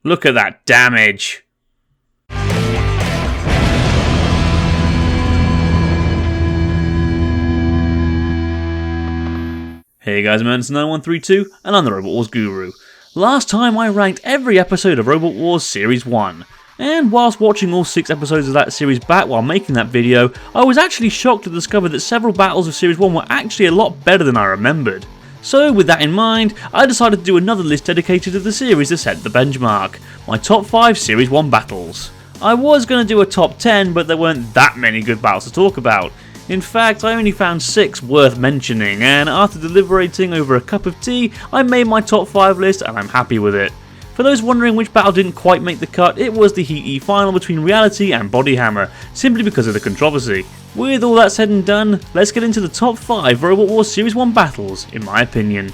Look at that damage. Hey guys, man, it's 9132 and I'm the Robot Wars Guru. Last time I ranked every episode of Robot Wars Series 1. And whilst watching all 6 episodes of that series back while making that video, I was actually shocked to discover that several battles of Series 1 were actually a lot better than I remembered. So with that in mind, I decided to do another list dedicated to the series to set the benchmark. My top 5 Series 1 battles. I was going to do a top 10, but there weren't that many good battles to talk about. In fact, I only found 6 worth mentioning, and after deliberating over a cup of tea, I made my top 5 list and I'm happy with it. For those wondering which battle didn't quite make the cut, it was the Heat E final between Reality and Body Hammer, simply because of the controversy. With all that said and done, let's get into the top 5 Robot Wars Series 1 battles, in my opinion.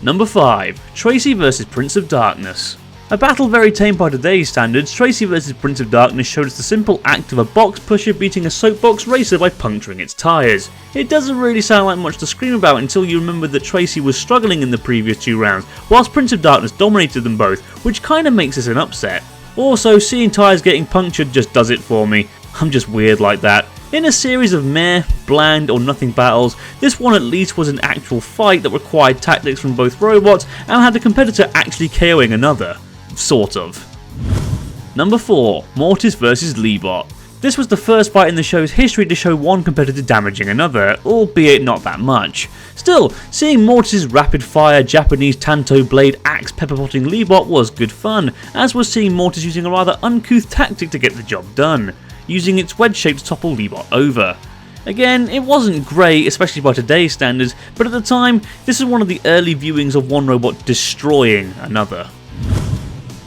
Number 5. Tracy vs Prince of Darkness. A battle very tame by today's standards, Tracy vs Prince of Darkness showed us the simple act of a box pusher beating a soapbox racer by puncturing its tyres. It doesn't really sound like much to scream about until you remember that Tracy was struggling in the previous 2 rounds, whilst Prince of Darkness dominated them both, which kinda makes this an upset. Also, seeing tyres getting punctured just does it for me. I'm just weird like that. In a series of meh, bland or nothing battles, this one at least was an actual fight that required tactics from both robots and had a competitor actually KOing another. Sort of. Number 4. Morta vs Libot. This was the first fight in the show's history to show one competitor damaging another, albeit not that much. Still, seeing Morta's rapid fire Japanese Tanto blade axe pepperpotting Libot was good fun, as was seeing Morta using a rather uncouth tactic to get the job done, using its wedge shape to topple Libot over. Again, it wasn't great, especially by today's standards, but at the time, this was one of the early viewings of one robot destroying another.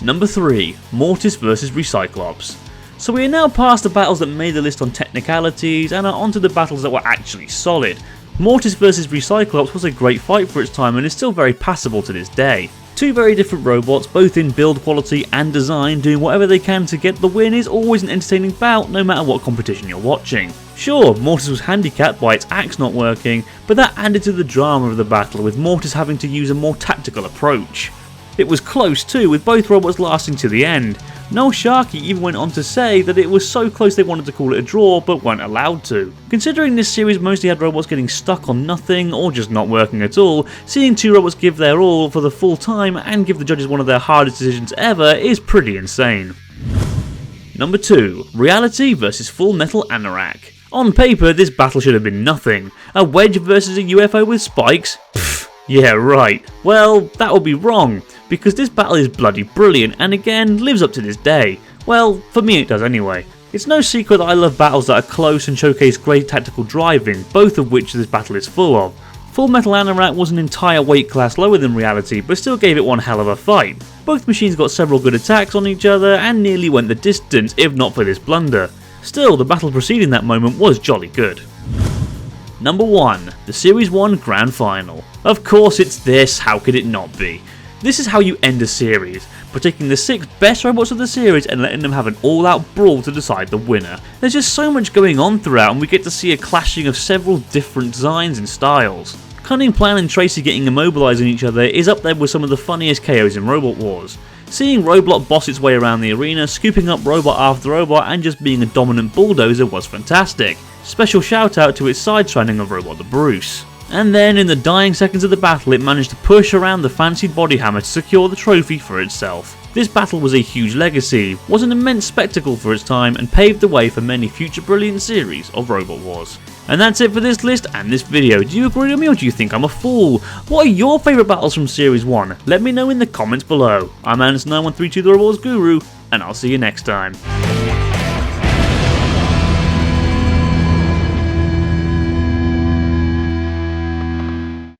Number 3. Morta vs Cyclops. So we are now past the battles that made the list on technicalities and are onto the battles that were actually solid. Morta vs Cyclops was a great fight for its time and is still very passable to this day. 2 very different robots, both in build quality and design, doing whatever they can to get the win is always an entertaining bout no matter what competition you're watching. Sure, Morta was handicapped by its axe not working, but that added to the drama of the battle, with Morta having to use a more tactical approach. It was close too, with both robots lasting to the end. Noel Sharkey even went on to say that it was so close they wanted to call it a draw but weren't allowed to. Considering this series mostly had robots getting stuck on nothing or just not working at all, seeing 2 robots give their all for the full time and give the judges one of their hardest decisions ever is pretty insane. Number 2. Reality vs Full Metal Anorak. On paper, this battle should have been nothing. A wedge versus a UFO with spikes? Pfft, yeah right. Well, that would be wrong, because this battle is bloody brilliant and again lives up to this day. Well, for me it does anyway. It's no secret that I love battles that are close and showcase great tactical driving, both of which this battle is full of. Full Metal Anorak was an entire weight class lower than Reality, but still gave it one hell of a fight. Both machines got several good attacks on each other and nearly went the distance if not for this blunder. Still, the battle preceding that moment was jolly good. Number 1. The Series 1 Grand Final. Of course it's this, how could it not be? This is how you end a series, by taking the 6 best robots of the series and letting them have an all-out brawl to decide the winner. There's just so much going on throughout and we get to see a clashing of several different designs and styles. Cunning Plan and Tracy getting immobilised on each other is up there with some of the funniest KOs in Robot Wars. Seeing Roblox boss its way around the arena, scooping up robot after robot and just being a dominant bulldozer was fantastic. Special shout out to its side-shining of Robot the Bruce. And then in the dying seconds of the battle it managed to push around the fancied body hammer to secure the trophy for itself. This battle was a huge legacy, was an immense spectacle for its time and paved the way for many future brilliant series of Robot Wars. And that's it for this list and this video. Do you agree with me or do you think I'm a fool? What are your favourite battles from Series 1? Let me know in the comments below. I'm Ernest9132 the Robot Wars Guru and I'll see you next time.